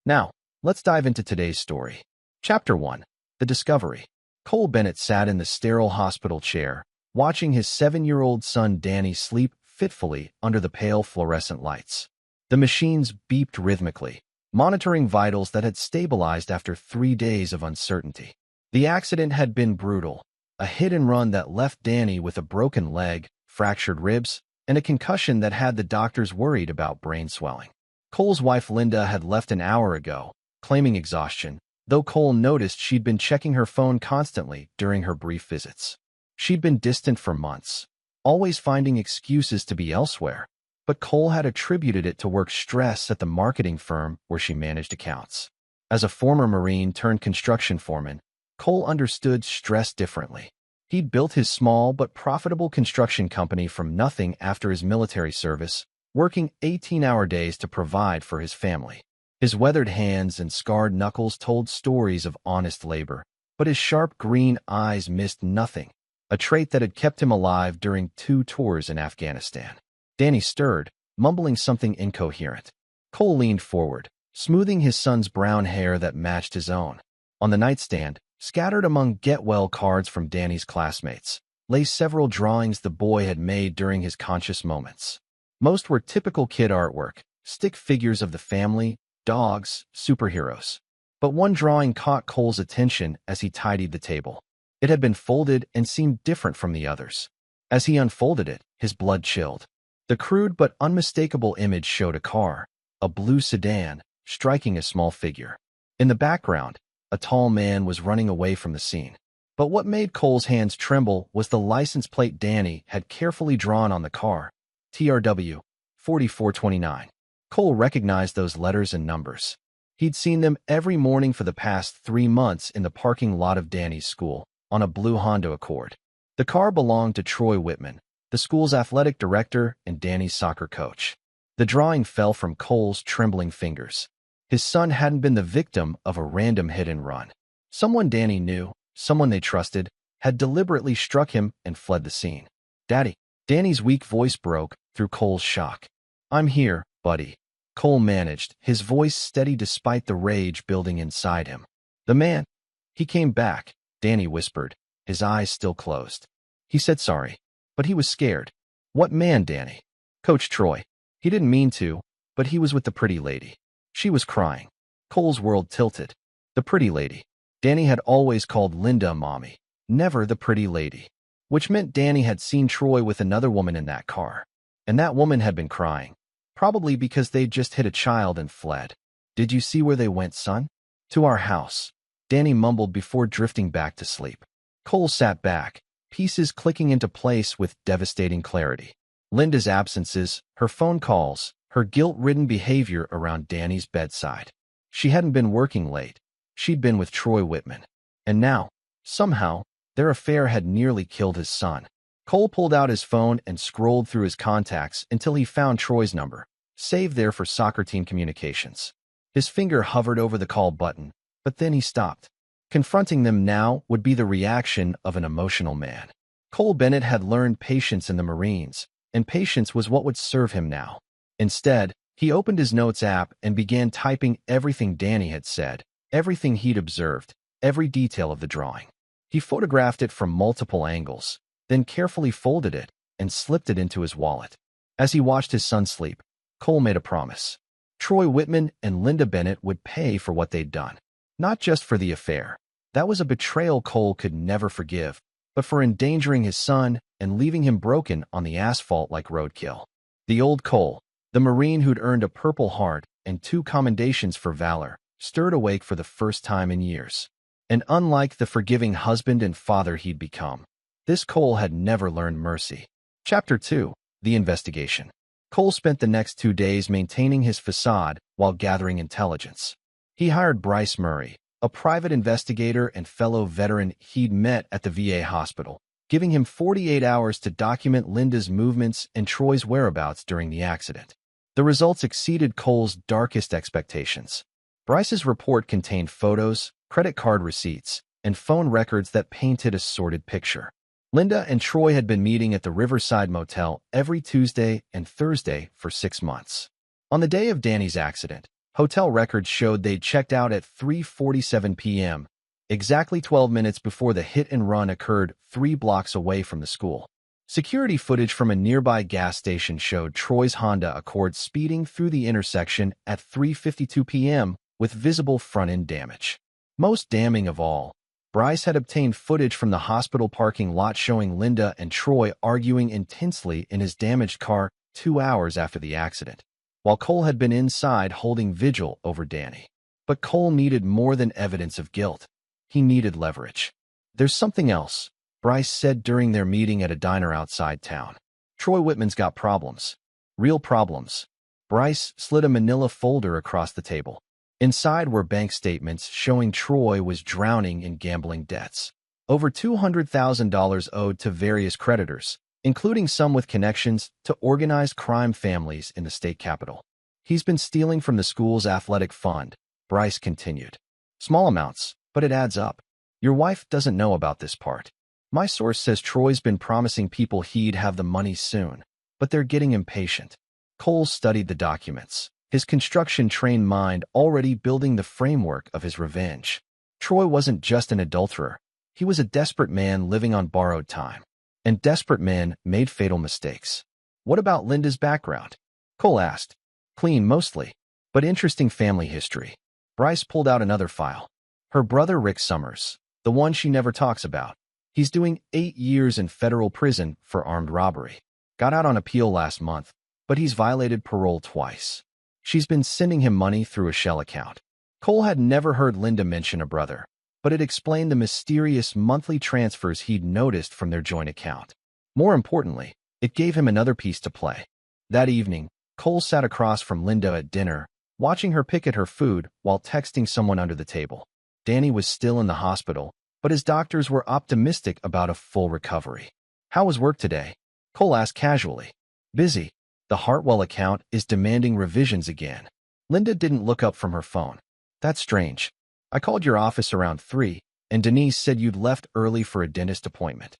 Now, let's dive into today's story. Chapter 1. The Discovery. Cole Bennett sat in the sterile hospital chair, watching his 7-year-old son Danny sleep fitfully under the pale fluorescent lights. The machines beeped rhythmically, monitoring vitals that had stabilized after 3 days of uncertainty. The accident had been brutal, a hit-and-run that left Danny with a broken leg, fractured ribs, and a concussion that had the doctors worried about brain swelling. Cole's wife Linda had left an hour ago, claiming exhaustion, though Cole noticed she'd been checking her phone constantly during her brief visits. She'd been distant for months, always finding excuses to be elsewhere, but Cole had attributed it to work stress at the marketing firm where she managed accounts. As a former Marine turned construction foreman, Cole understood stress differently. He'd built his small but profitable construction company from nothing after his military service, working 18-hour days to provide for his family. His weathered hands and scarred knuckles told stories of honest labor, but his sharp green eyes missed nothing, a trait that had kept him alive during 2 tours in Afghanistan. Danny stirred, mumbling something incoherent. Cole leaned forward, smoothing his son's brown hair that matched his own. On the nightstand, scattered among get-well cards from Danny's classmates, lay several drawings the boy had made during his conscious moments. Most were typical kid artwork, stick figures of the family, dogs, superheroes. But one drawing caught Cole's attention as he tidied the table. It had been folded and seemed different from the others. As he unfolded it, his blood chilled. The crude but unmistakable image showed a car, a blue sedan, striking a small figure. In the background, a tall man was running away from the scene. But what made Cole's hands tremble was the license plate Danny had carefully drawn on the car, TRW 4429. Cole recognized those letters and numbers. He'd seen them every morning for the past 3 months in the parking lot of Danny's school, on a blue Honda Accord. The car belonged to Troy Whitman, the school's athletic director and Danny's soccer coach. The drawing fell from Cole's trembling fingers. His son hadn't been the victim of a random hit-and-run. Someone Danny knew, someone they trusted, had deliberately struck him and fled the scene. "Daddy." Danny's weak voice broke through Cole's shock. "I'm here, buddy." Cole managed, his voice steady despite the rage building inside him. "The man. He came back," Danny whispered, his eyes still closed. "He said sorry, but he was scared." "What man, Danny?" "Coach Troy. He didn't mean to, but he was with the pretty lady. She was crying." Cole's world tilted. The pretty lady. Danny had always called Linda mommy, never the pretty lady, which meant Danny had seen Troy with another woman in that car. And that woman had been crying, probably because they'd just hit a child and fled. "Did you see where they went, son?" "To our house," Danny mumbled before drifting back to sleep. Cole sat back, pieces clicking into place with devastating clarity. Linda's absences, her phone calls, her guilt-ridden behavior around Danny's bedside. She hadn't been working late. She'd been with Troy Whitman. And now, somehow, their affair had nearly killed his son. Cole pulled out his phone and scrolled through his contacts until he found Troy's number, saved there for soccer team communications. His finger hovered over the call button, but then he stopped. Confronting them now would be the reaction of an emotional man. Cole Bennett had learned patience in the Marines, and patience was what would serve him now. Instead, he opened his notes app and began typing everything Danny had said, everything he'd observed, every detail of the drawing. He photographed it from multiple angles, then carefully folded it and slipped it into his wallet. As he watched his son sleep, Cole made a promise. Troy Whitman and Linda Bennett would pay for what they'd done. Not just for the affair. That was a betrayal Cole could never forgive, but for endangering his son and leaving him broken on the asphalt like roadkill. The old Cole, the Marine who'd earned a Purple Heart and 2 commendations for valor, stirred awake for the first time in years. And unlike the forgiving husband and father he'd become, this Cole had never learned mercy. Chapter 2. The Investigation. Cole spent the next 2 days maintaining his facade while gathering intelligence. He hired Bryce Murray, a private investigator and fellow veteran he'd met at the VA hospital, giving him 48 hours to document Linda's movements and Troy's whereabouts during the accident. The results exceeded Cole's darkest expectations. Bryce's report contained photos, credit card receipts, and phone records that painted a sordid picture. Linda and Troy had been meeting at the Riverside Motel every Tuesday and Thursday for 6 months. On the day of Danny's accident, Hotel records showed they'd checked out at 3:47 p.m., exactly 12 minutes before the hit-and-run occurred 3 blocks away from the school. Security footage from a nearby gas station showed Troy's Honda Accord speeding through the intersection at 3:52 p.m. with visible front-end damage. Most damning of all, Bryce had obtained footage from the hospital parking lot showing Linda and Troy arguing intensely in his damaged car 2 hours after the accident, while Cole had been inside holding vigil over Danny. But Cole needed more than evidence of guilt. He needed leverage. "There's something else," Bryce said during their meeting at a diner outside town. "Troy Whitman's got problems. Real problems." Bryce slid a manila folder across the table. Inside were bank statements showing Troy was drowning in gambling debts. Over $200,000 owed to various creditors, including some with connections to organized crime families in the state capital. "He's been stealing from the school's athletic fund," Bryce continued. "Small amounts, but it adds up. Your wife doesn't know about this part. My source says Troy's been promising people he'd have the money soon, but they're getting impatient." Cole studied the documents, his construction-trained mind already building the framework of his revenge. Troy wasn't just an adulterer. He was a desperate man living on borrowed time. And desperate men made fatal mistakes. "What about Linda's background?" Cole asked. "Clean, mostly, but interesting family history." Bryce pulled out another file. "Her brother Rick Summers, the one she never talks about. He's doing 8 years in federal prison for armed robbery. Got out on appeal last month, but he's violated parole twice. She's been sending him money through a shell account." Cole had never heard Linda mention a brother, but it explained the mysterious monthly transfers he'd noticed from their joint account. More importantly, it gave him another piece to play. That evening, Cole sat across from Linda at dinner, watching her pick at her food while texting someone under the table. Danny was still in the hospital, but his doctors were optimistic about a full recovery. "How was work today?" Cole asked casually. "Busy. The Hartwell account is demanding revisions again." Linda didn't look up from her phone. "That's strange. I called your office around 3, and Denise said you'd left early for a dentist appointment."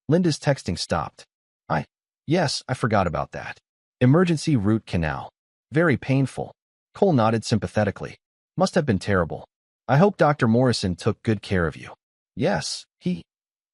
Linda's texting stopped. Yes, I forgot about that. Emergency root canal. Very painful." Cole nodded sympathetically. "Must have been terrible. I hope Dr. Morrison took good care of you." "Yes,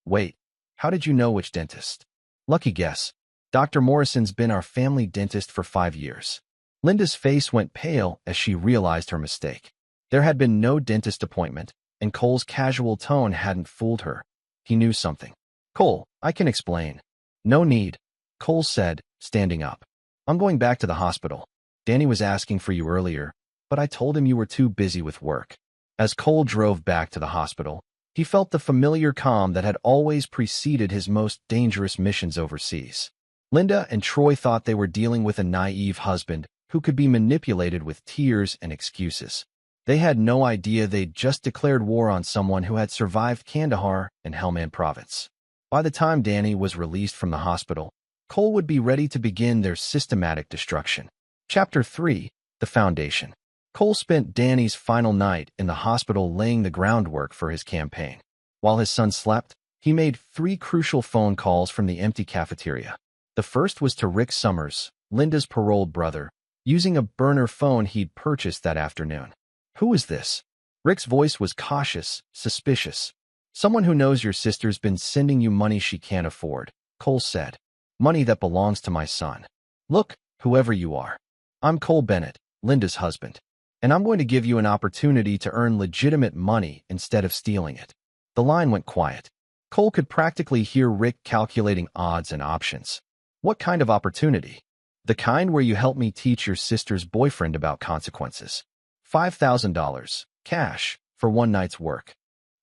Wait, how did you know which dentist?" "Lucky guess. Dr. Morrison's been our family dentist for 5 years." Linda's face went pale as she realized her mistake. There had been no dentist appointment, and Cole's casual tone hadn't fooled her. He knew something. "Cole, I can explain." "No need," Cole said, standing up. "I'm going back to the hospital. Danny was asking for you earlier, but I told him you were too busy with work." As Cole drove back to the hospital, he felt the familiar calm that had always preceded his most dangerous missions overseas. Linda and Troy thought they were dealing with a naive husband who could be manipulated with tears and excuses. They had no idea they'd just declared war on someone who had survived Kandahar and Helmand Province. By the time Danny was released from the hospital, Cole would be ready to begin their systematic destruction. Chapter 3: The Foundation. Cole spent Danny's final night in the hospital laying the groundwork for his campaign. While his son slept, he made 3 crucial phone calls from the empty cafeteria. The first was to Rick Summers, Linda's paroled brother, using a burner phone he'd purchased that afternoon. "Who is this?" Rick's voice was cautious, suspicious. "Someone who knows your sister's been sending you money she can't afford," Cole said. "Money that belongs to my son. Look, whoever you are. I'm Cole Bennett, Linda's husband, and I'm going to give you an opportunity to earn legitimate money instead of stealing it." The line went quiet. Cole could practically hear Rick calculating odds and options. "What kind of opportunity?" "The kind where you help me teach your sister's boyfriend about consequences. $5,000, cash, for one night's work."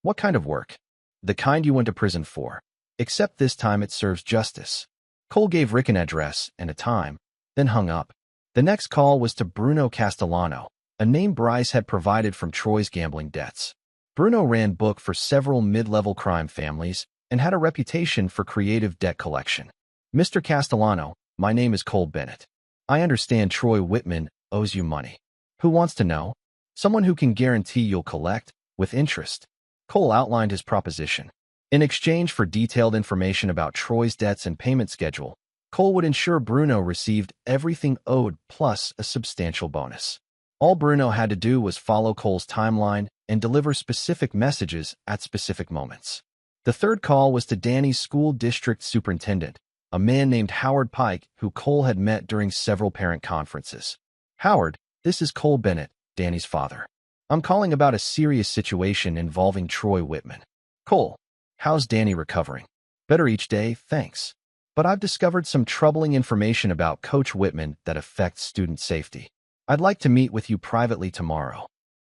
"What kind of work?" "The kind you went to prison for. Except this time it serves justice." Cole gave Rick an address and a time, then hung up. The next call was to Bruno Castellano, a name Bryce had provided from Troy's gambling debts. Bruno ran book for several mid-level crime families and had a reputation for creative debt collection. "Mr. Castellano, my name is Cole Bennett. I understand Troy Whitman owes you money. Who wants to know?" "Someone who can guarantee you'll collect, with interest." Cole outlined his proposition. In exchange for detailed information about Troy's debts and payment schedule, Cole would ensure Bruno received everything owed plus a substantial bonus. All Bruno had to do was follow Cole's timeline and deliver specific messages at specific moments. The third call was to Danny's school district superintendent, a man named Howard Pike, who Cole had met during several parent conferences. "Howard, this is Cole Bennett, Danny's father. I'm calling about a serious situation involving Troy Whitman." "Cole, how's Danny recovering?" "Better each day, thanks. But I've discovered some troubling information about Coach Whitman that affects student safety. I'd like to meet with you privately tomorrow."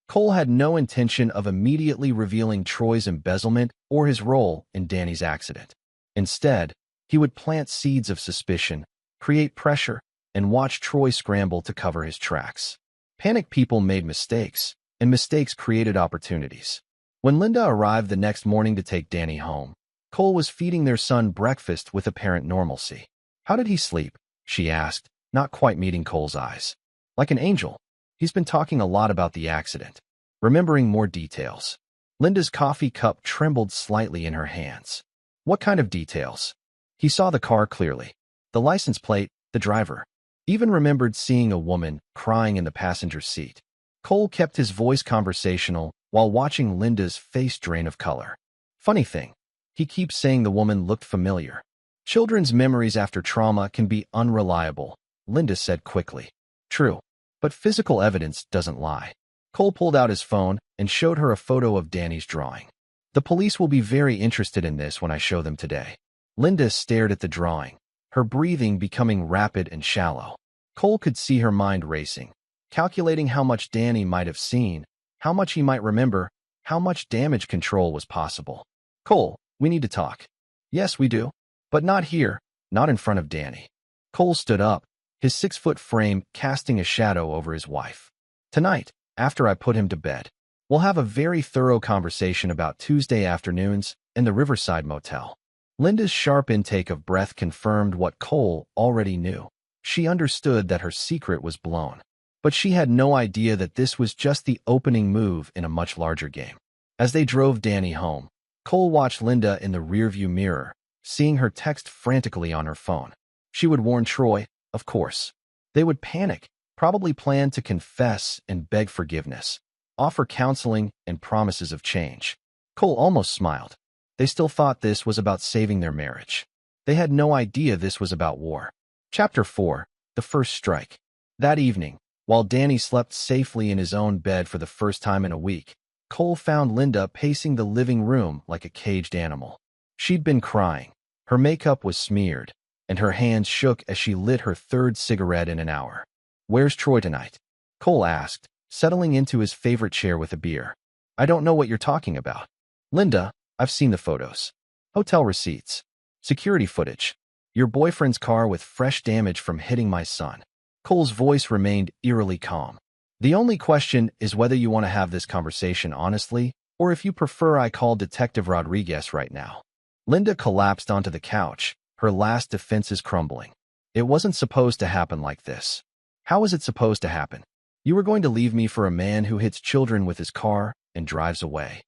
Cole had no intention of immediately revealing Troy's embezzlement or his role in Danny's accident. Instead, he would plant seeds of suspicion, create pressure, and watch Troy scramble to cover his tracks. Panicked people made mistakes, and mistakes created opportunities. When Linda arrived the next morning to take Danny home, Cole was feeding their son breakfast with apparent normalcy. "How did he sleep?" she asked, not quite meeting Cole's eyes. "Like an angel. He's been talking a lot about the accident, remembering more details." Linda's coffee cup trembled slightly in her hands. "What kind of details?" "He saw the car clearly. The license plate, the driver. Even remembered seeing a woman crying in the passenger seat." Cole kept his voice conversational while watching Linda's face drain of color. "Funny thing, he keeps saying the woman looked familiar." "Children's memories after trauma can be unreliable," Linda said quickly. "True, but physical evidence doesn't lie." Cole pulled out his phone and showed her a photo of Danny's drawing. "The police will be very interested in this when I show them today." Linda stared at the drawing, her breathing becoming rapid and shallow. Cole could see her mind racing, calculating how much Danny might have seen, how much he might remember, how much damage control was possible. "Cole, we need to talk." "Yes, we do. But not here, not in front of Danny." Cole stood up, his 6-foot frame casting a shadow over his wife. "Tonight, after I put him to bed, we'll have a very thorough conversation about Tuesday afternoons in the Riverside Motel." Linda's sharp intake of breath confirmed what Cole already knew. She understood that her secret was blown, but she had no idea that this was just the opening move in a much larger game. As they drove Danny home, Cole watched Linda in the rearview mirror, seeing her text frantically on her phone. She would warn Troy, of course. They would panic, probably plan to confess and beg forgiveness, offer counseling and promises of change. Cole almost smiled. They still thought this was about saving their marriage. They had no idea this was about war. Chapter 4. The First Strike. That evening, while Danny slept safely in his own bed for the first time in a week, Cole found Linda pacing the living room like a caged animal. She'd been crying, her makeup was smeared, and her hands shook as she lit her third cigarette in an hour. "Where's Troy tonight?" Cole asked, settling into his favorite chair with a beer. "I don't know what you're talking about." "Linda, I've seen the photos. Hotel receipts. Security footage. Your boyfriend's car with fresh damage from hitting my son." Cole's voice remained eerily calm. "The only question is whether you want to have this conversation honestly, or if you prefer I call Detective Rodriguez right now." Linda collapsed onto the couch, her last defenses crumbling. "It wasn't supposed to happen like this." "How was it supposed to happen? You were going to leave me for a man who hits children with his car and drives away."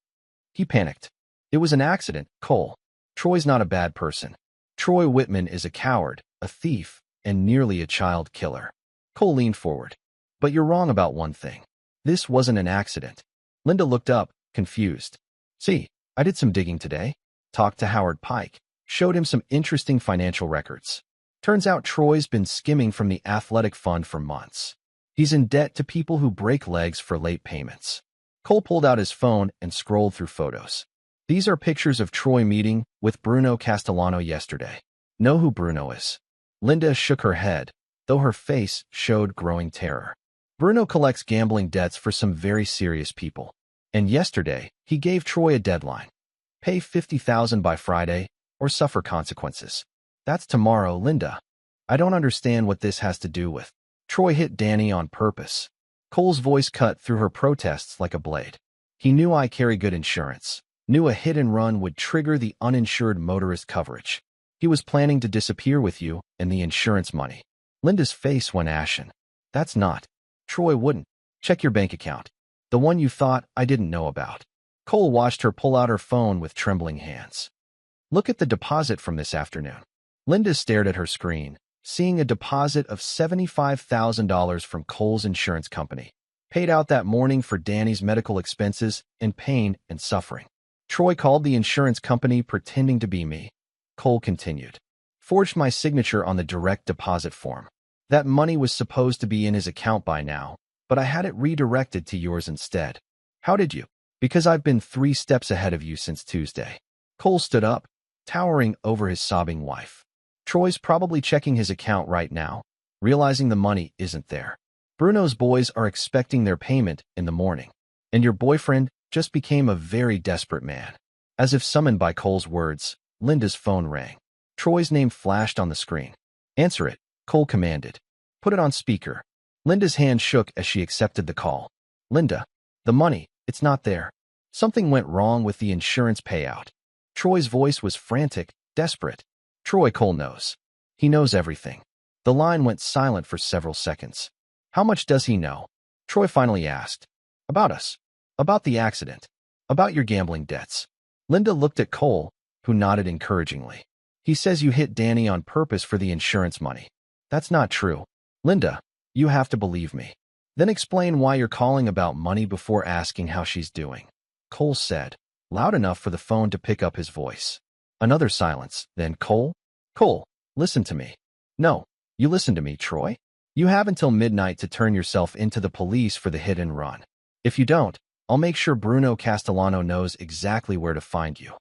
He panicked. "It was an accident, Cole. Troy's not a bad person. Troy Whitman is a coward, a thief, and nearly a child killer." Cole leaned forward. "But you're wrong about one thing. This wasn't an accident." Linda looked up, confused. "See, I did some digging today. Talked to Howard Pike. Showed him some interesting financial records. Turns out Troy's been skimming from the athletic fund for months. He's in debt to people who break legs for late payments." Cole pulled out his phone and scrolled through photos. "These are pictures of Troy meeting with Bruno Castellano yesterday. Know who Bruno is?" Linda shook her head, though her face showed growing terror. "Bruno collects gambling debts for some very serious people. And yesterday, he gave Troy a deadline. Pay $50,000 by Friday, or suffer consequences." "That's tomorrow, Linda. I don't understand what this has to do with." "Troy hit Danny on purpose." Cole's voice cut through her protests like a blade. "He knew I carry good insurance. Knew a hit and run would trigger the uninsured motorist coverage. He was planning to disappear with you and the insurance money." Linda's face went ashen. "That's not. Troy wouldn't. Check your bank account. The one you thought I didn't know about." Cole watched her pull out her phone with trembling hands. "Look at the deposit from this afternoon." Linda stared at her screen, seeing a deposit of $75,000 from Cole's insurance company. paid out that morning for Danny's medical expenses and pain and suffering. Troy called the insurance company pretending to be me. Cole continued. Forged my signature on the direct deposit form. That money was supposed to be in his account by now, but I had it redirected to yours instead. How did you? Because I've been 3 steps ahead of you since Tuesday. Cole stood up, towering over his sobbing wife. Troy's probably checking his account right now, realizing the money isn't there. Bruno's boys are expecting their payment in the morning, and your boyfriend just became a very desperate man. As if summoned by Cole's words, Linda's phone rang. Troy's name flashed on the screen. Answer it, Cole commanded. Put it on speaker. Linda's hand shook as she accepted the call. Linda, the money, it's not there. Something went wrong with the insurance payout. Troy's voice was frantic, desperate. Troy, Cole knows. He knows everything. The line went silent for several seconds. How much does he know? Troy finally asked. About us. About the accident. About your gambling debts. Linda looked at Cole, who nodded encouragingly. He says you hit Danny on purpose for the insurance money. That's not true. Linda, you have to believe me. Then explain why you're calling about money before asking how she's doing. Cole said, loud enough for the phone to pick up his voice. Another silence. Then Cole, listen to me. No, you listen to me, Troy. You have until midnight to turn yourself into the police for the hit and run. If you don't, I'll make sure Bruno Castellano knows exactly where to find you.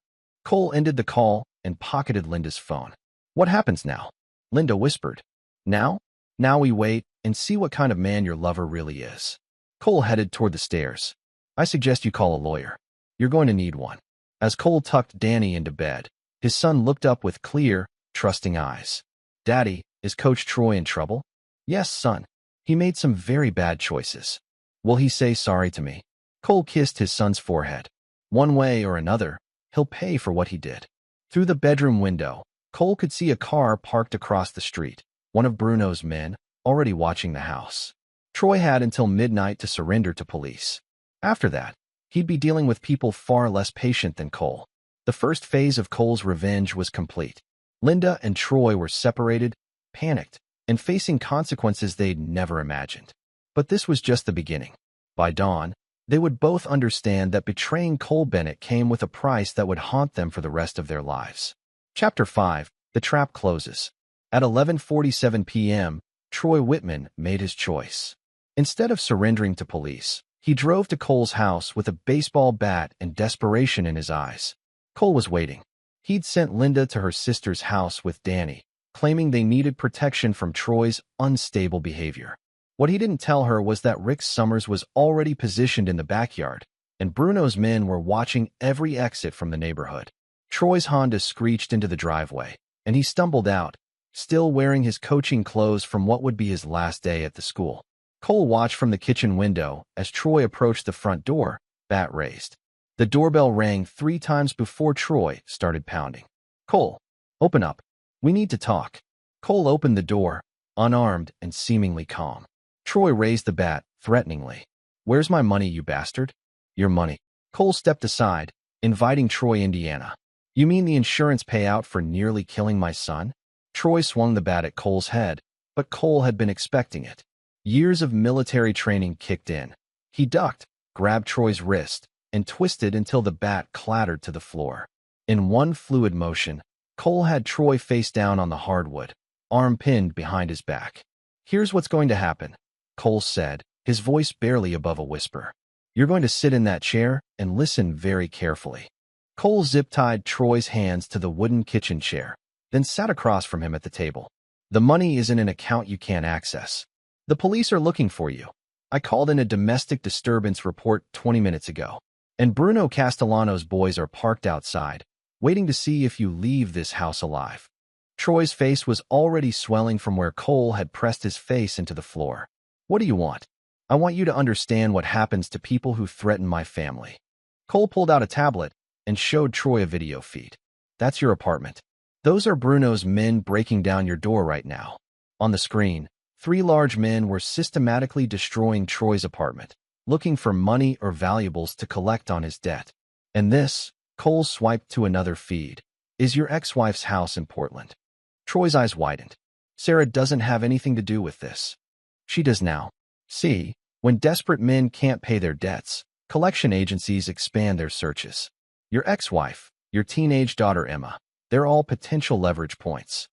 Cole ended the call and pocketed Linda's phone. What happens now? Linda whispered. Now? Now we wait and see what kind of man your lover really is. Cole headed toward the stairs. I suggest you call a lawyer. You're going to need one. As Cole tucked Danny into bed, his son looked up with clear, trusting eyes. Daddy, is Coach Troy in trouble? Yes, son. He made some very bad choices. Will he say sorry to me? Cole kissed his son's forehead. One way or another, he'll pay for what he did. Through the bedroom window, Cole could see a car parked across the street, one of Bruno's men, already watching the house. Troy had until midnight to surrender to police. After that, he'd be dealing with people far less patient than Cole. The first phase of Cole's revenge was complete. Linda and Troy were separated, panicked, and facing consequences they'd never imagined. But this was just the beginning. By dawn, they would both understand that betraying Cole Bennett came with a price that would haunt them for the rest of their lives. Chapter 5. The Trap Closes. At 11:47 p.m., Troy Whitman made his choice. Instead of surrendering to police, he drove to Cole's house with a baseball bat and desperation in his eyes. Cole was waiting. He'd sent Linda to her sister's house with Danny, claiming they needed protection from Troy's unstable behavior. What he didn't tell her was that Rick Summers was already positioned in the backyard, and Bruno's men were watching every exit from the neighborhood. Troy's Honda screeched into the driveway, and he stumbled out, still wearing his coaching clothes from what would be his last day at the school. Cole watched from the kitchen window as Troy approached the front door, bat raised. The doorbell rang 3 times before Troy started pounding. Cole, open up. We need to talk. Cole opened the door, unarmed and seemingly calm. Troy raised the bat, threateningly. Where's my money, you bastard? Your money. Cole stepped aside, inviting Troy, Indiana. You mean the insurance payout for nearly killing my son? Troy swung the bat at Cole's head, but Cole had been expecting it. Years of military training kicked in. He ducked, grabbed Troy's wrist, and twisted until the bat clattered to the floor. In one fluid motion, Cole had Troy face down on the hardwood, arm pinned behind his back. Here's what's going to happen, Cole said, his voice barely above a whisper. You're going to sit in that chair and listen very carefully. Cole zip-tied Troy's hands to the wooden kitchen chair, then sat across from him at the table. The money is in an account you can't access. The police are looking for you. I called in a domestic disturbance report 20 minutes ago, and Bruno Castellano's boys are parked outside, waiting to see if you leave this house alive. Troy's face was already swelling from where Cole had pressed his face into the floor. What do you want? I want you to understand what happens to people who threaten my family. Cole pulled out a tablet and showed Troy a video feed. That's your apartment. Those are Bruno's men breaking down your door right now. On the screen, 3 large men were systematically destroying Troy's apartment, looking for money or valuables to collect on his debt. And this, Cole swiped to another feed, is your ex-wife's house in Portland. Troy's eyes widened. Sarah doesn't have anything to do with this. She does now. See, When desperate men can't pay their debts, collection agencies expand their searches. Your ex-wife, your teenage daughter Emma, they're all potential leverage points.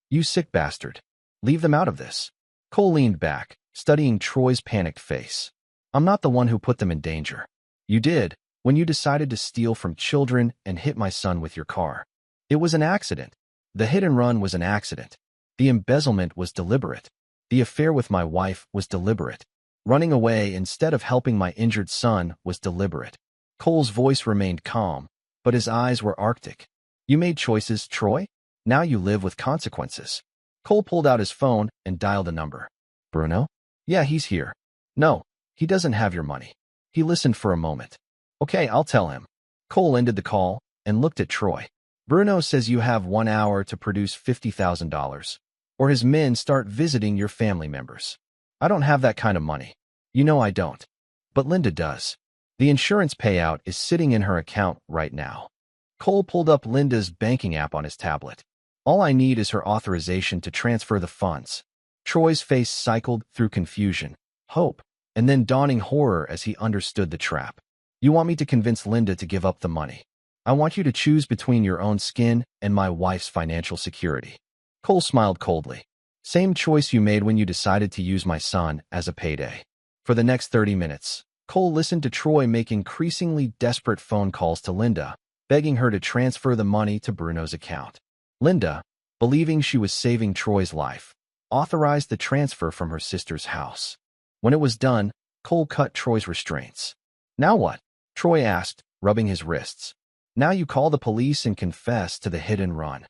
You sick bastard. Leave them out of this. Cole leaned back, studying Troy's panicked face. I'm not the one who put them in danger. You did, when you decided to steal from children and hit my son with your car. It was an accident. The hit and run was an accident. The embezzlement was deliberate. The affair with my wife was deliberate. Running away instead of helping my injured son was deliberate. Cole's voice remained calm, but his eyes were arctic. You made choices, Troy. Now you live with consequences. Cole pulled out his phone and dialed a number. Bruno? Yeah, he's here. No, he doesn't have your money. He listened for a moment. Okay, I'll tell him. Cole ended the call and looked at Troy. Bruno says you have 1 hour to produce $50,000, or his men start visiting your family members. I don't have that kind of money. You know I don't. But Linda does. The insurance payout is sitting in her account right now. Cole pulled up Linda's banking app on his tablet. All I need is her authorization to transfer the funds. Troy's face cycled through confusion, hope, and then dawning horror as he understood the trap. You want me to convince Linda to give up the money. I want you to choose between your own skin and my wife's financial security. Cole smiled coldly. Same choice you made when you decided to use my son as a payday. For the next 30 minutes, Cole listened to Troy make increasingly desperate phone calls to Linda, begging her to transfer the money to Bruno's account. Linda, believing she was saving Troy's life, authorized the transfer from her sister's house. When it was done, Cole cut Troy's restraints. Now what? Troy asked, rubbing his wrists. Now you call the police and confess to the hit and run.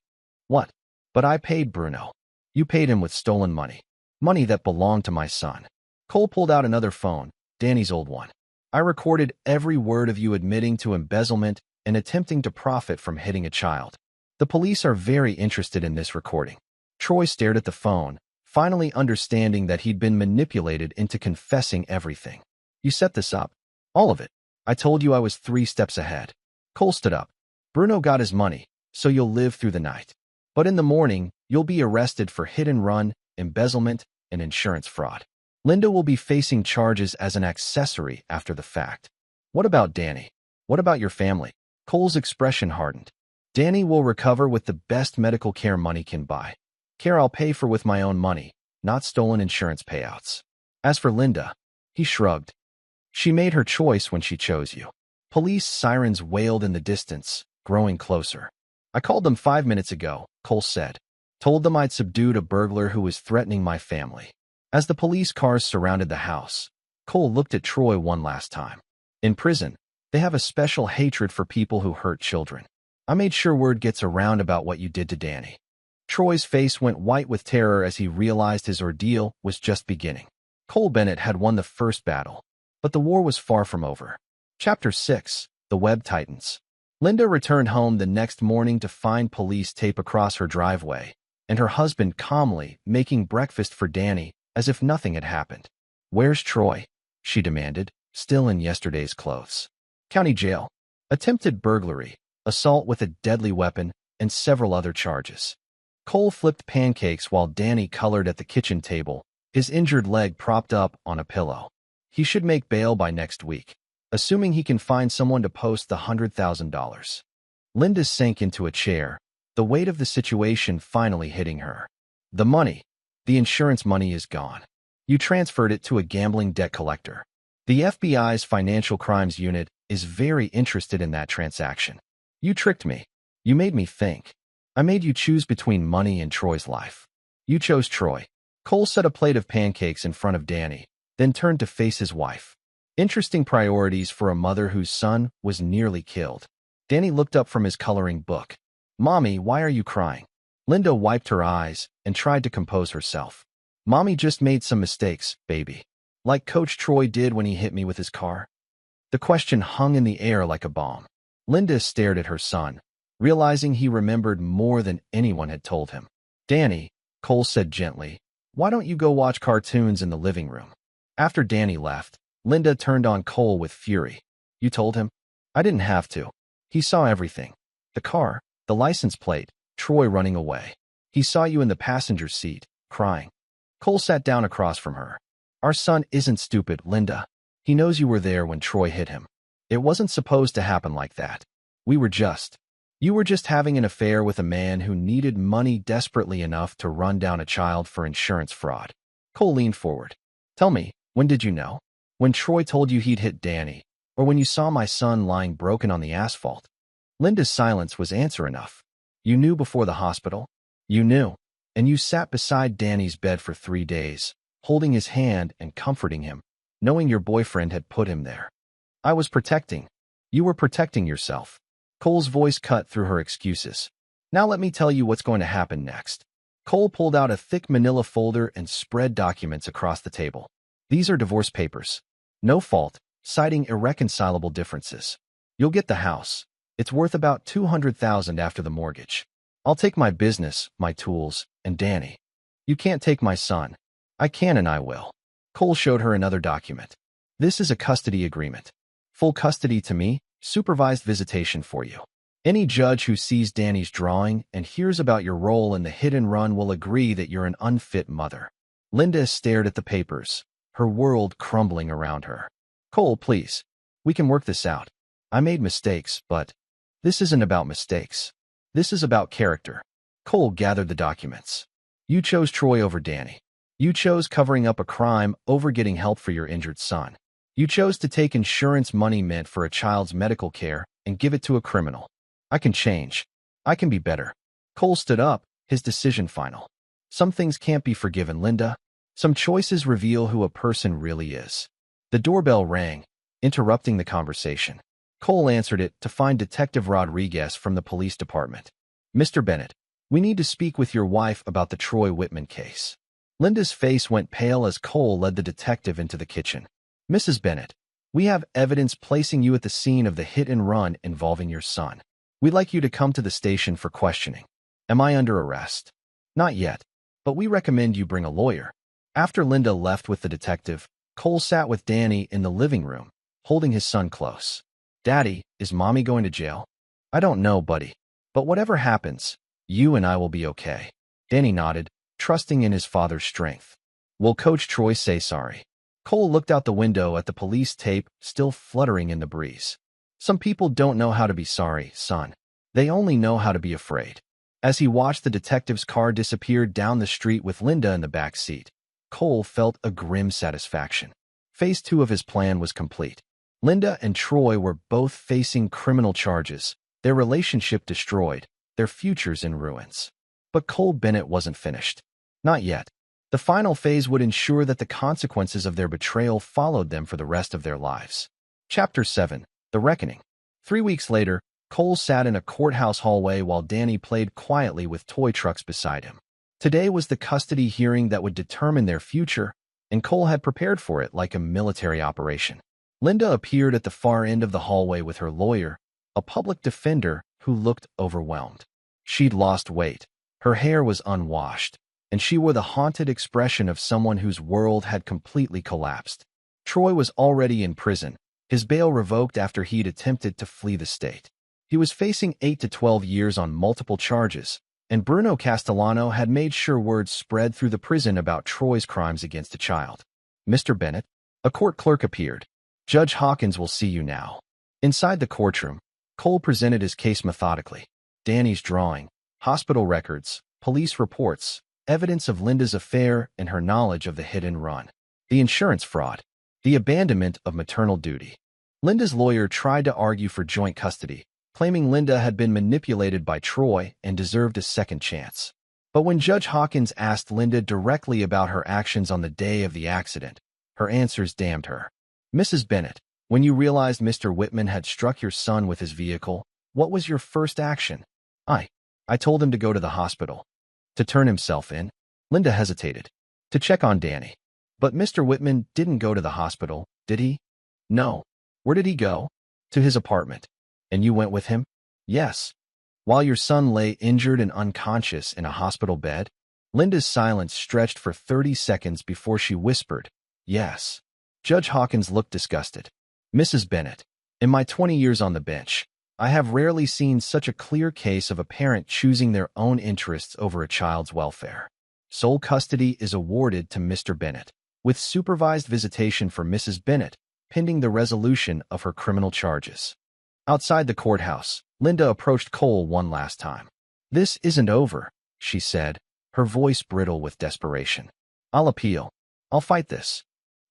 What? But I paid Bruno. You paid him with stolen money. Money that belonged to my son. Cole pulled out another phone, Danny's old one. I recorded every word of you admitting to embezzlement and attempting to profit from hitting a child. The police are very interested in this recording. Troy stared at the phone, finally understanding that he'd been manipulated into confessing everything. You set this up. All of it. I told you I was 3 steps ahead. Cole stood up. Bruno got his money, so you'll live through the night. But in the morning, you'll be arrested for hit and run, embezzlement, and insurance fraud. Linda will be facing charges as an accessory after the fact. What about Danny? What about your family? Cole's expression hardened. Danny will recover with the best medical care money can buy. Care I'll pay for with my own money, not stolen insurance payouts. As for Linda, he shrugged. She made her choice when she chose you. Police sirens wailed in the distance, growing closer. I called them 5 minutes ago, Cole said. Told them I'd subdued a burglar who was threatening my family. As the police cars surrounded the house, Cole looked at Troy one last time. In prison, they have a special hatred for people who hurt children. I made sure word gets around about what you did to Danny. Troy's face went white with terror as he realized his ordeal was just beginning. Cole Bennett had won the first battle, but the war was far from over. Chapter 6, The Web Tightens. Linda returned home the next morning to find police tape across her driveway, and her husband calmly making breakfast for Danny as if nothing had happened. Where's Troy? She demanded, still in yesterday's clothes. County jail. Attempted burglary, assault with a deadly weapon, and several other charges. Cole flipped pancakes while Danny colored at the kitchen table, his injured leg propped up on a pillow. He should make bail by next week, assuming he can find someone to post the $100,000. Linda sank into a chair, the weight of the situation finally hitting her. The money, the insurance money is gone. You transferred it to a gambling debt collector. The FBI's Financial Crimes Unit is very interested in that transaction. You tricked me. You made me think. I made you choose between money and Troy's life. You chose Troy. Cole set a plate of pancakes in front of Danny, then turned to face his wife. Interesting priorities for a mother whose son was nearly killed. Danny looked up from his coloring book. Mommy, why are you crying? Linda wiped her eyes and tried to compose herself. Mommy just made some mistakes, baby. Like Coach Troy did when he hit me with his car. The question hung in the air like a bomb. Linda stared at her son, realizing he remembered more than anyone had told him. Danny, Cole said gently, why don't you go watch cartoons in the living room? After Danny left, Linda turned on Cole with fury. You told him? I didn't have to. He saw everything. The car, the license plate, Troy running away. He saw you in the passenger seat, crying. Cole sat down across from her. Our son isn't stupid, Linda. He knows you were there when Troy hit him. It wasn't supposed to happen like that. You were just having an affair with a man who needed money desperately enough to run down a child for insurance fraud. Cole leaned forward. Tell me, when did you know? When Troy told you he'd hit Danny, or when you saw my son lying broken on the asphalt? Linda's silence was answer enough. You knew before the hospital? You knew. And you sat beside Danny's bed for 3 days, holding his hand and comforting him, knowing your boyfriend had put him there. I was protecting. You were protecting yourself. Cole's voice cut through her excuses. Now let me tell you what's going to happen next. Cole pulled out a thick manila folder and spread documents across the table. These are divorce papers. No fault, citing irreconcilable differences. You'll get the house. It's worth about $200,000 after the mortgage. I'll take my business, my tools, and Danny. You can't take my son. I can and I will. Cole showed her another document. This is a custody agreement. Full custody to me, supervised visitation for you. Any judge who sees Danny's drawing and hears about your role in the hit and run will agree that you're an unfit mother. Linda stared at the papers, her world crumbling around her. Cole, please. We can work this out. I made mistakes, but this isn't about mistakes. This is about character. Cole gathered the documents. You chose Troy over Danny. You chose covering up a crime over getting help for your injured son. You chose to take insurance money meant for a child's medical care and give it to a criminal. I can change. I can be better. Cole stood up, his decision final. Some things can't be forgiven, Linda. Some choices reveal who a person really is. The doorbell rang, interrupting the conversation. Cole answered it to find Detective Rodriguez from the police department. Mr. Bennett, we need to speak with your wife about the Troy Whitman case. Linda's face went pale as Cole led the detective into the kitchen. Mrs. Bennett, we have evidence placing you at the scene of the hit and run involving your son. We'd like you to come to the station for questioning. Am I under arrest? Not yet, but we recommend you bring a lawyer. After Linda left with the detective, Cole sat with Danny in the living room, holding his son close. Daddy, is Mommy going to jail? I don't know, buddy. But whatever happens, you and I will be okay. Danny nodded, trusting in his father's strength. Will Coach Troy say sorry? Cole looked out the window at the police tape still fluttering in the breeze. Some people don't know how to be sorry, son. They only know how to be afraid. As he watched the detective's car disappear down the street with Linda in the back seat, Cole felt a grim satisfaction. Phase 2 of his plan was complete. Linda and Troy were both facing criminal charges, their relationship destroyed, their futures in ruins. But Cole Bennett wasn't finished. Not yet. The final phase would ensure that the consequences of their betrayal followed them for the rest of their lives. Chapter 7. The Reckoning. 3 weeks later, Cole sat in a courthouse hallway while Danny played quietly with toy trucks beside him. Today was the custody hearing that would determine their future, and Cole had prepared for it like a military operation. Linda appeared at the far end of the hallway with her lawyer, a public defender who looked overwhelmed. She'd lost weight, her hair was unwashed, and she wore the haunted expression of someone whose world had completely collapsed. Troy was already in prison, his bail revoked after he'd attempted to flee the state. He was facing 8 to 12 years on multiple charges, and Bruno Castellano had made sure word spread through the prison about Troy's crimes against a child. Mr. Bennett, a court clerk appeared. Judge Hawkins will see you now. Inside the courtroom, Cole presented his case methodically. Danny's drawing, hospital records, police reports, evidence of Linda's affair and her knowledge of the hit and run, the insurance fraud, the abandonment of maternal duty. Linda's lawyer tried to argue for joint custody, claiming Linda had been manipulated by Troy and deserved a second chance. But when Judge Hawkins asked Linda directly about her actions on the day of the accident, her answers damned her. Mrs. Bennett, when you realized Mr. Whitman had struck your son with his vehicle, what was your first action? I told him to go to the hospital. To turn himself in? Linda hesitated. To check on Danny. But Mr. Whitman didn't go to the hospital, did he? No. Where did he go? To his apartment. And you went with him? Yes. While your son lay injured and unconscious in a hospital bed? Linda's silence stretched for 30 seconds before she whispered, yes. Judge Hawkins looked disgusted. Mrs. Bennett, in my 20 years on the bench, I have rarely seen such a clear case of a parent choosing their own interests over a child's welfare. Sole custody is awarded to Mr. Bennett. with supervised visitation for Mrs. Bennett, pending the resolution of her criminal charges. Outside the courthouse, Linda approached Cole one last time. "This isn't over," she said, her voice brittle with desperation. "I'll appeal. I'll fight this."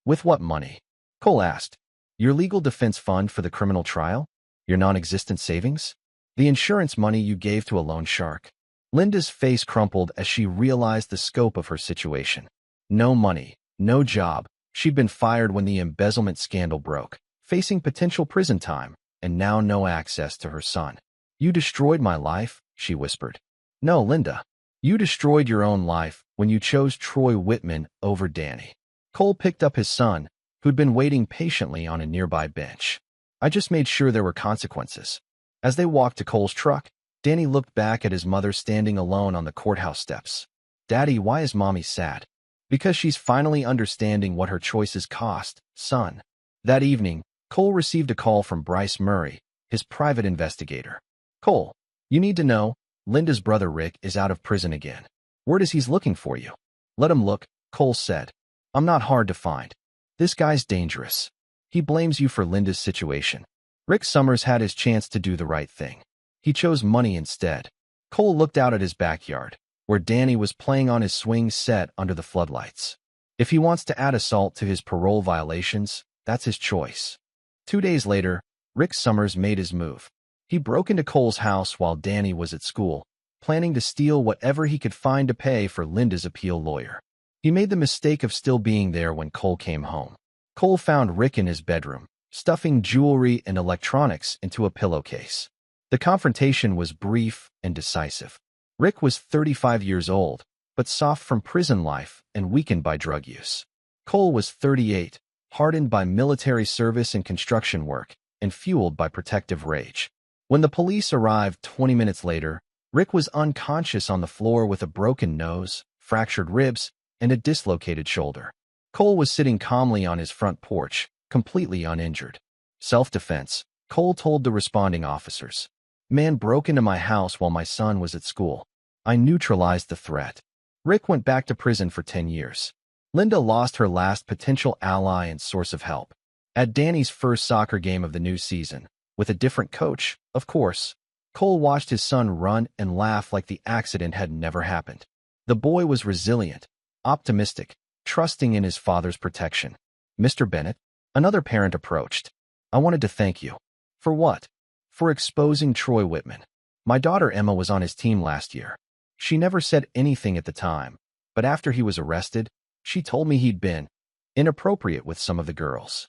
"With what money?" Cole asked. "Your legal defense fund for the criminal trial? Your non-existent savings? The insurance money you gave to a loan shark?" Linda's face crumpled as she realized the scope of her situation. No money, no job. She'd been fired when the embezzlement scandal broke, facing potential prison time, and now no access to her son. "You destroyed my life," she whispered. "No, Linda. You destroyed your own life when you chose Troy Whitman over Danny." Cole picked up his son, who'd been waiting patiently on a nearby bench. "I just made sure there were consequences." As they walked to Cole's truck, Danny looked back at his mother standing alone on the courthouse steps. "Daddy, why is Mommy sad?" "Because she's finally understanding what her choices cost, son." That evening, Cole received a call from Bryce Murray, his private investigator. "Cole, you need to know, Linda's brother Rick is out of prison again. Word is he's looking for you." "Let him look," Cole said. "I'm not hard to find. This guy's dangerous. He blames you for Linda's situation. Rick Summers had his chance to do the right thing. He chose money instead." Cole looked out at his backyard, where Danny was playing on his swing set under the floodlights. If he wants to add assault to his parole violations, that's his choice. 2 days later, Rick Summers made his move. He broke into Cole's house while Danny was at school, planning to steal whatever he could find to pay for Linda's appeal lawyer. He made the mistake of still being there when Cole came home. Cole found Rick in his bedroom, stuffing jewelry and electronics into a pillowcase. The confrontation was brief and decisive. Rick was 35 years old, but soft from prison life and weakened by drug use. Cole was 38, hardened by military service and construction work, and fueled by protective rage. When the police arrived 20 minutes later, Rick was unconscious on the floor with a broken nose, fractured ribs, and a dislocated shoulder. Cole was sitting calmly on his front porch, completely uninjured. "Self-defense," Cole told the responding officers. "Man broke into my house while my son was at school. I neutralized the threat." Rick went back to prison for 10 years. Linda lost her last potential ally and source of help. At Danny's first soccer game of the new season, with a different coach, of course, Cole watched his son run and laugh like the accident had never happened. The boy was resilient, optimistic, trusting in his father's protection. "Mr. Bennett," another parent approached. "I wanted to thank you." "For what?" "For exposing Troy Whitman. My daughter Emma was on his team last year. She never said anything at the time, but after he was arrested, she told me he'd been inappropriate with some of the girls."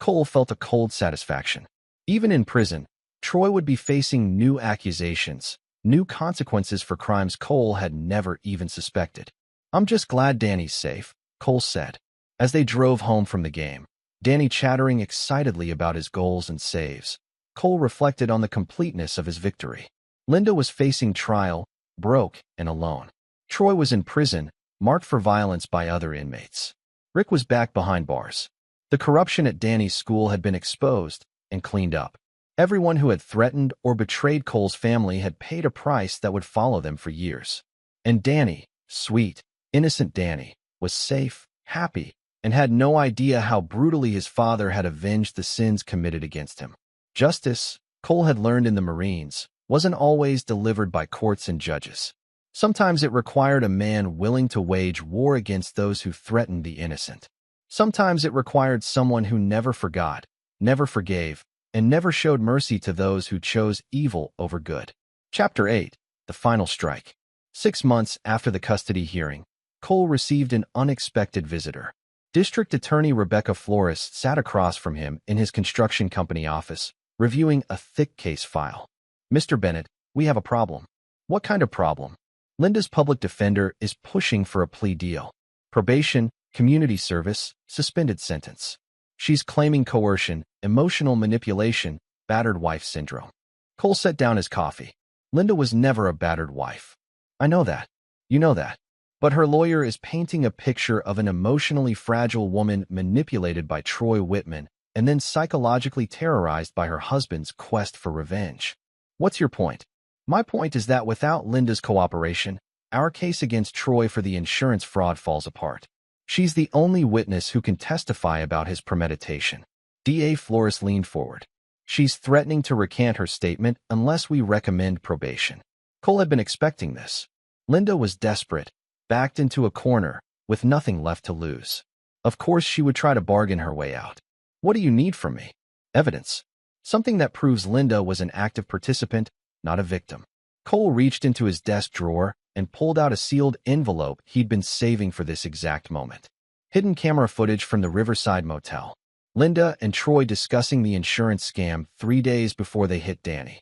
Cole felt a cold satisfaction. Even in prison, Troy would be facing new accusations, new consequences for crimes Cole had never even suspected. "I'm just glad Danny's safe," Cole said. As they drove home from the game, Danny chattering excitedly about his goals and saves, Cole reflected on the completeness of his victory. Linda was facing trial, broke and alone. Troy was in prison, marked for violence by other inmates. Rick was back behind bars. The corruption at Danny's school had been exposed and cleaned up. Everyone who had threatened or betrayed Cole's family had paid a price that would follow them for years. And Danny, sweet, innocent Danny, was safe, happy, and had no idea how brutally his father had avenged the sins committed against him. Justice, Cole had learned in the Marines, wasn't always delivered by courts and judges. Sometimes it required a man willing to wage war against those who threatened the innocent. Sometimes it required someone who never forgot, never forgave, and never showed mercy to those who chose evil over good. Chapter 8. The Final Strike. 6 months after the custody hearing, Cole received an unexpected visitor. District Attorney Rebecca Flores sat across from him in his construction company office, reviewing a thick case file. "Mr. Bennett, we have a problem." "What kind of problem?" "Linda's public defender is pushing for a plea deal. Probation, community service, suspended sentence. She's claiming coercion, emotional manipulation, battered wife syndrome." Cole set down his coffee. "Linda was never a battered wife." "I know that. You know that. But her lawyer is painting a picture of an emotionally fragile woman manipulated by Troy Whitman and then psychologically terrorized by her husband's quest for revenge." "What's your point?" "My point is that without Linda's cooperation, our case against Troy for the insurance fraud falls apart. She's the only witness who can testify about his premeditation. DA Flores leaned forward. She's threatening to recant her statement unless we recommend probation. Cole had been expecting this. Linda was desperate, backed into a corner, with nothing left to lose. Of course she would try to bargain her way out. What do you need from me? Evidence. Something that proves Linda was an active participant, not a victim. Cole reached into his desk drawer and pulled out a sealed envelope he'd been saving for this exact moment. Hidden camera footage from the Riverside Motel. Linda and Troy discussing the insurance scam 3 days before they hit Danny.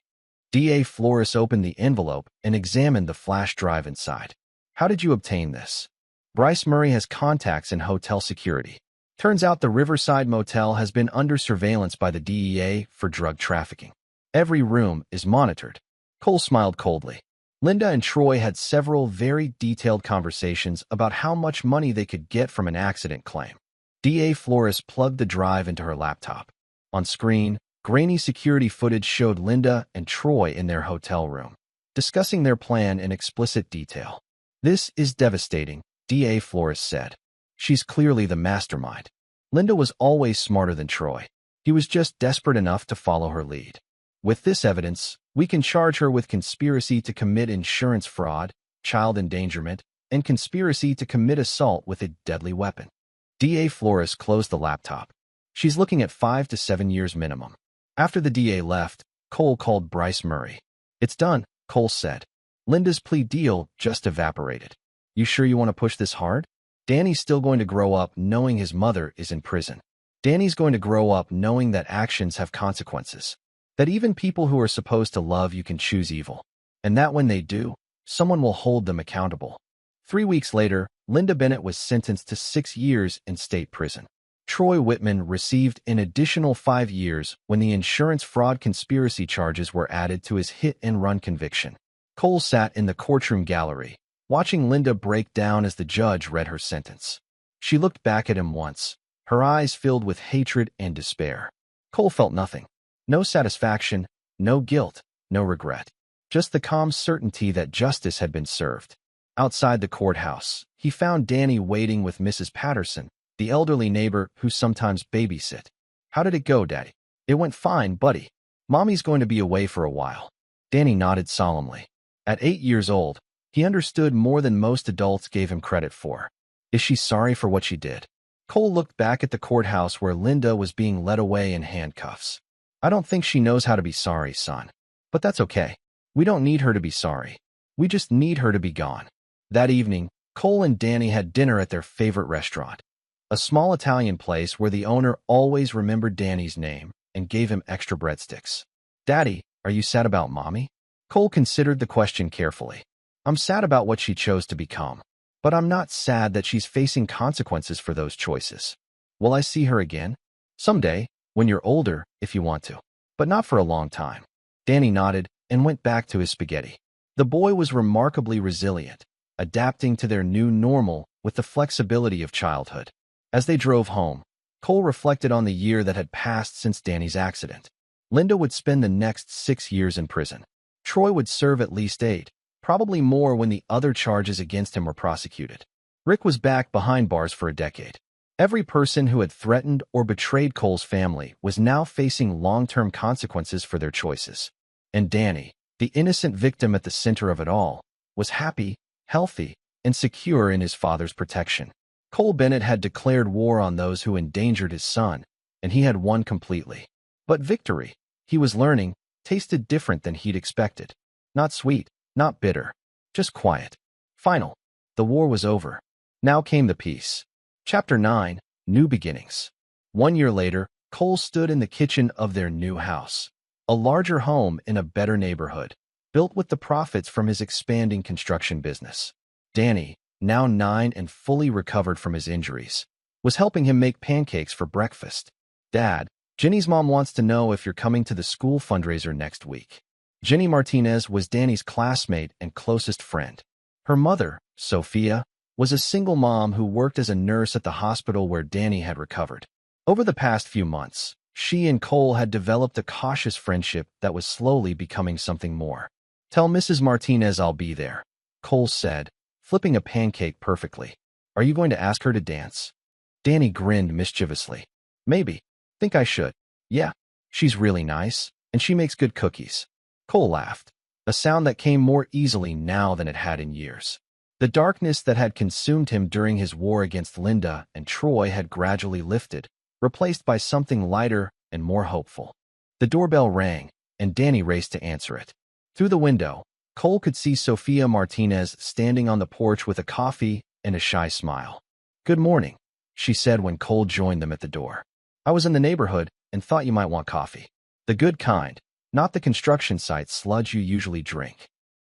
DA Flores opened the envelope and examined the flash drive inside. How did you obtain this? Bryce Murray has contacts in hotel security. Turns out the Riverside Motel has been under surveillance by the DEA for drug trafficking. Every room is monitored. Cole smiled coldly. Linda and Troy had several very detailed conversations about how much money they could get from an accident claim. DA Flores plugged the drive into her laptop. On screen, grainy security footage showed Linda and Troy in their hotel room, discussing their plan in explicit detail. This is devastating, DA Flores said. She's clearly the mastermind. Linda was always smarter than Troy. He was just desperate enough to follow her lead. With this evidence, we can charge her with conspiracy to commit insurance fraud, child endangerment, and conspiracy to commit assault with a deadly weapon. DA Flores closed the laptop. She's looking at 5 to 7 years minimum. After the DA left, Cole called Bryce Murray. It's done, Cole said. Linda's plea deal just evaporated. You sure you want to push this hard? Danny's still going to grow up knowing his mother is in prison. Danny's going to grow up knowing that actions have consequences. That even people who are supposed to love you can choose evil. And that when they do, someone will hold them accountable. 3 weeks later, Linda Bennett was sentenced to 6 years in state prison. Troy Whitman received an additional 5 years when the insurance fraud conspiracy charges were added to his hit-and-run conviction. Cole sat in the courtroom gallery, watching Linda break down as the judge read her sentence. She looked back at him once, her eyes filled with hatred and despair. Cole felt nothing. No satisfaction, no guilt, no regret. Just the calm certainty that justice had been served. Outside the courthouse, he found Danny waiting with Mrs. Patterson, the elderly neighbor who sometimes babysit. How did it go, Daddy? It went fine, buddy. Mommy's going to be away for a while. Danny nodded solemnly. At 8 years old, he understood more than most adults gave him credit for. Is she sorry for what she did? Cole looked back at the courthouse where Linda was being led away in handcuffs. I don't think she knows how to be sorry, son. But that's okay. We don't need her to be sorry. We just need her to be gone. That evening, Cole and Danny had dinner at their favorite restaurant, a small Italian place where the owner always remembered Danny's name and gave him extra breadsticks. Daddy, are you sad about Mommy? Cole considered the question carefully. I'm sad about what she chose to become, but I'm not sad that she's facing consequences for those choices. Will I see her again? Someday, when you're older, if you want to, but not for a long time. Danny nodded and went back to his spaghetti. The boy was remarkably resilient, adapting to their new normal with the flexibility of childhood. As they drove home, Cole reflected on the year that had passed since Danny's accident. Linda would spend the next 6 years in prison. Troy would serve at least 8, probably more when the other charges against him were prosecuted. Rick was back behind bars for a decade. Every person who had threatened or betrayed Cole's family was now facing long-term consequences for their choices. And Danny, the innocent victim at the center of it all, was happy, healthy, and secure in his father's protection. Cole Bennett had declared war on those who endangered his son, and he had won completely. But victory, he was learning, tasted different than he'd expected. Not sweet, not bitter, just quiet. Final. The war was over. Now came the peace. Chapter 9, New Beginnings. 1 year later, Cole stood in the kitchen of their new house, a larger home in a better neighborhood, built with the profits from his expanding construction business. Danny, now 9 and fully recovered from his injuries, was helping him make pancakes for breakfast. Dad, Jenny's mom wants to know if you're coming to the school fundraiser next week. Jenny Martinez was Danny's classmate and closest friend. Her mother, Sophia, was a single mom who worked as a nurse at the hospital where Danny had recovered. Over the past few months, she and Cole had developed a cautious friendship that was slowly becoming something more. Tell Mrs. Martinez I'll be there, Cole said, flipping a pancake perfectly. Are you going to ask her to dance? Danny grinned mischievously. Maybe. Think I should. Yeah. She's really nice, and she makes good cookies. Cole laughed, a sound that came more easily now than it had in years. The darkness that had consumed him during his war against Linda and Troy had gradually lifted, replaced by something lighter and more hopeful. The doorbell rang, and Danny raced to answer it. Through the window, Cole could see Sofia Martinez standing on the porch with a coffee and a shy smile. Good morning, she said when Cole joined them at the door. I was in the neighborhood and thought you might want coffee. The good kind, not the construction site sludge you usually drink.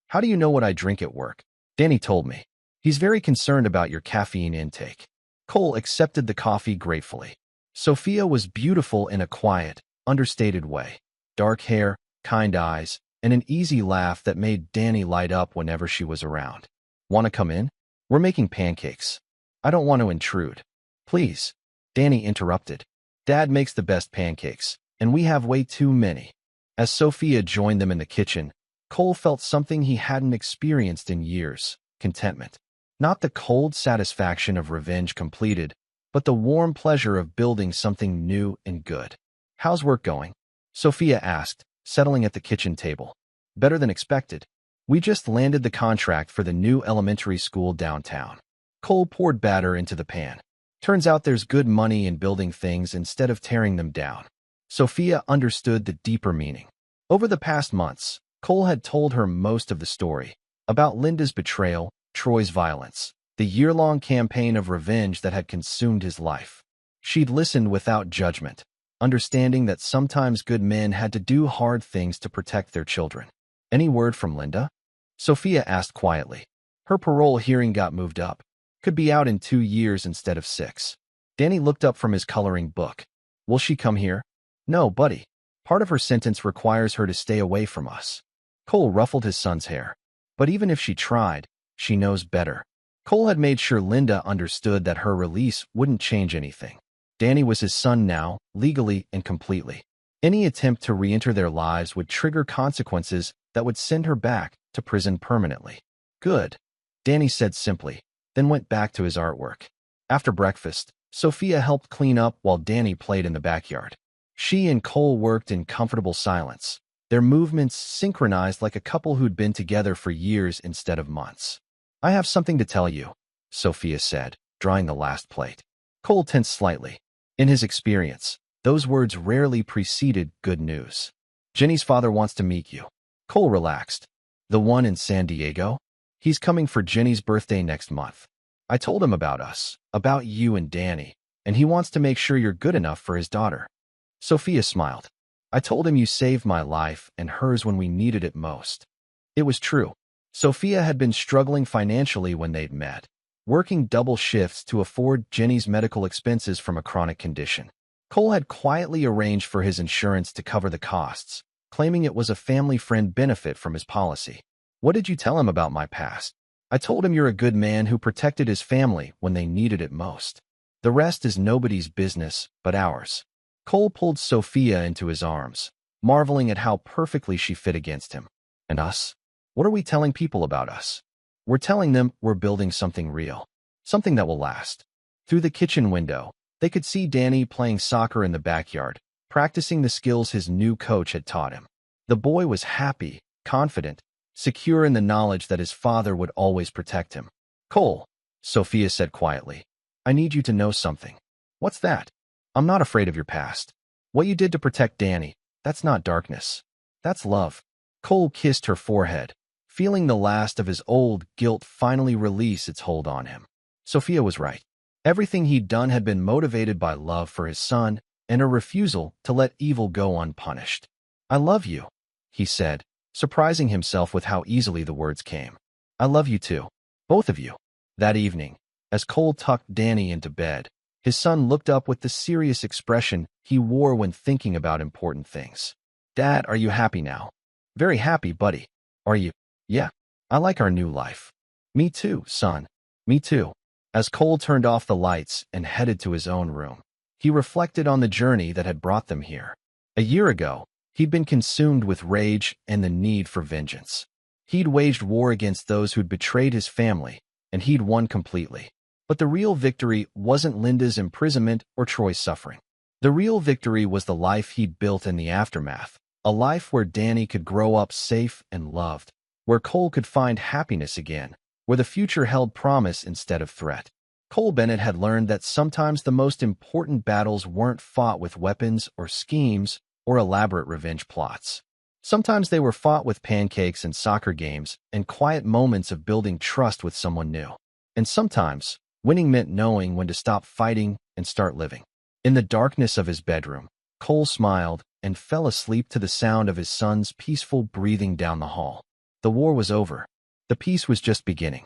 How do you know what I drink at work? Danny told me. He's very concerned about your caffeine intake. Cole accepted the coffee gratefully. Sofia was beautiful in a quiet, understated way. Dark hair, kind eyes, and an easy laugh that made Danny light up whenever she was around. Want to come in? We're making pancakes. I don't want to intrude. Please. Danny interrupted. Dad makes the best pancakes, and we have way too many. As Sofia joined them in the kitchen, Cole felt something he hadn't experienced in years, contentment. Not the cold satisfaction of revenge completed, but the warm pleasure of building something new and good. How's work going? Sofia asked, settling at the kitchen table. Better than expected. We just landed the contract for the new elementary school downtown. Cole poured batter into the pan. Turns out there's good money in building things instead of tearing them down. Sofia understood the deeper meaning. Over the past months, Cole had told her most of the story, about Linda's betrayal, Troy's violence, the year-long campaign of revenge that had consumed his life. She'd listened without judgment, understanding that sometimes good men had to do hard things to protect their children. Any word from Linda? Sofia asked quietly. Her parole hearing got moved up. Could be out in 2 years instead of 6. Danny looked up from his coloring book. Will she come here? No, buddy. Part of her sentence requires her to stay away from us. Cole ruffled his son's hair. But even if she tried, she knows better. Cole had made sure Linda understood that her release wouldn't change anything. Danny was his son now, legally and completely. Any attempt to re-enter their lives would trigger consequences that would send her back to prison permanently. Good, Danny said simply, then went back to his artwork. After breakfast, Sofia helped clean up while Danny played in the backyard. She and Cole worked in comfortable silence, their movements synchronized like a couple who'd been together for years instead of months. I have something to tell you, Sofia said, drawing the last plate. Cole tensed slightly. In his experience, those words rarely preceded good news. Jenny's father wants to meet you. Cole relaxed. The one in San Diego? He's coming for Jenny's birthday next month. I told him about us, about you and Danny, and he wants to make sure you're good enough for his daughter. Sofia smiled. I told him you saved my life and hers when we needed it most. It was true. Sofia had been struggling financially when they'd met, working double shifts to afford Jenny's medical expenses from a chronic condition. Cole had quietly arranged for his insurance to cover the costs, claiming it was a family friend benefit from his policy. What did you tell him about my past? I told him you're a good man who protected his family when they needed it most. The rest is nobody's business but ours. Cole pulled Sofia into his arms, marveling at how perfectly she fit against him. And us? What are we telling people about us? We're telling them we're building something real, something that will last. Through the kitchen window, they could see Danny playing soccer in the backyard, practicing the skills his new coach had taught him. The boy was happy, confident, secure in the knowledge that his father would always protect him. Cole, Sofia said quietly, I need you to know something. What's that? I'm not afraid of your past. What you did to protect Danny, that's not darkness. That's love. Cole kissed her forehead, feeling the last of his old guilt finally release its hold on him. Sofia was right. Everything he'd done had been motivated by love for his son and a refusal to let evil go unpunished. I love you, he said, surprising himself with how easily the words came. I love you too. Both of you. That evening, as Cole tucked Danny into bed, his son looked up with the serious expression he wore when thinking about important things. Dad, are you happy now? Very happy, buddy. Are you? Yeah. I like our new life. Me too, son. Me too. As Cole turned off the lights and headed to his own room, he reflected on the journey that had brought them here. A year ago, he'd been consumed with rage and the need for vengeance. He'd waged war against those who'd betrayed his family, and he'd won completely. But the real victory wasn't Linda's imprisonment or Troy's suffering. The real victory was the life he'd built in the aftermath, a life where Danny could grow up safe and loved, where Cole could find happiness again, where the future held promise instead of threat. Cole Bennett had learned that sometimes the most important battles weren't fought with weapons or schemes or elaborate revenge plots. Sometimes they were fought with pancakes and soccer games and quiet moments of building trust with someone new. And sometimes, winning meant knowing when to stop fighting and start living. In the darkness of his bedroom, Cole smiled and fell asleep to the sound of his son's peaceful breathing down the hall. The war was over. The peace was just beginning.